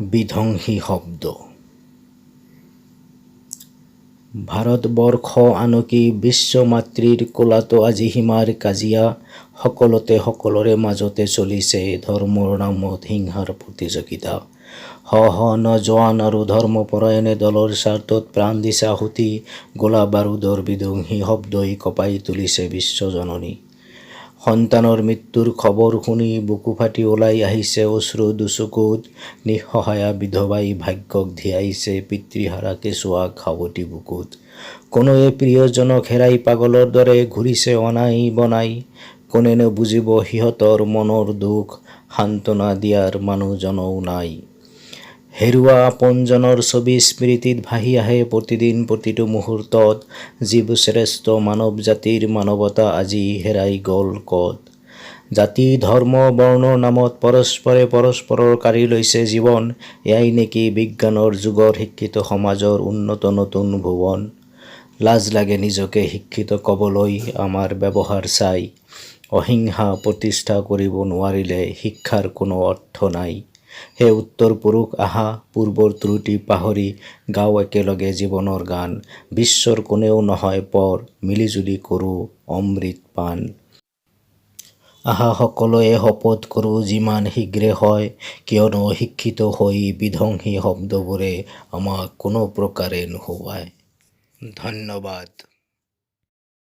বিধ্বংসী শব্দ। ভাৰতবৰ্ষ আনকি বিশ্বমাতৃৰ কোলাতো আজি সীমাৰ কাজিয়া, সকলোতে সকলোৰে মাজতে চলিছে ধৰ্মৰ নামত হিংসাৰ প্ৰতিযোগিতা। শ শ নজোৱান আৰু ধৰ্মপৰায়ণে দলৰ স্বাৰ্থত প্ৰাণ দিছে আহুতি, গোলা বাৰুদৰ বিধ্বংসী শব্দই কঁপাই তুলিছে বিশ্বজননী। সন্তানৰ মৃত্যুৰ খবৰ শুনি বুকু ফাটি ওলাই আহিছে অশ্ৰু দুচকুত, নিঃসহায়া বিধৱাই ভাগ্যক ধিয়াইছে পিতৃহাৰা কেঁচুৱাক সাৱটি বুকুত। কোনোৱে প্ৰিয়জনক হেৰাই পাগলৰ দৰে ঘূৰিছে অনাই বনাই, কোনেনো বুজিব সিহঁতৰ মনৰ দুখ, সান্তনা দিয়াৰ মানুহজনও নাই। হেৰুৱা আপোনজনৰ ছবি স্মৃতিত ভাহি আহে প্ৰতিদিন প্ৰতিটো মুহূৰ্তত, জীৱ শ্ৰেষ্ঠ মানৱ জাতিৰ মানৱতা আজি হেৰাই গ'ল ক'ত। জাতি ধৰ্ম বৰ্ণৰ নামত পৰস্পৰে পৰস্পৰৰ কাঢ়ি লৈছে জীৱন, এয়াই নেকি বিজ্ঞানৰ যুগৰ শিক্ষিত সমাজৰ উন্নত নতুন ভুৱন। লাজ লাগে নিজকে শিক্ষিত ক'বলৈ আমাৰ ব্যৱহাৰ চাই, অহিংসা প্ৰতিষ্ঠা কৰিব নোৱাৰিলে শিক্ষাৰ কোনো অৰ্থ নাই। হে উত্তৰ পুৰুষ আহা, পূৰ্বৰ ত্ৰুটি পাহৰি গাওঁ একেলগে জীৱনৰ গান, বিশ্বৰ কোনেও নহয় পৰ, মিলিজুলি কৰোঁ অমৃত পান। আহা সকলোৱে শপত কৰোঁ যিমান শীঘ্ৰে হয়, কিয়নো শিক্ষিত হৈ বিধ্বংসী শব্দবোৰে আমাক কোনো প্ৰকাৰে নোহোৱায়। ধন্যবাদ।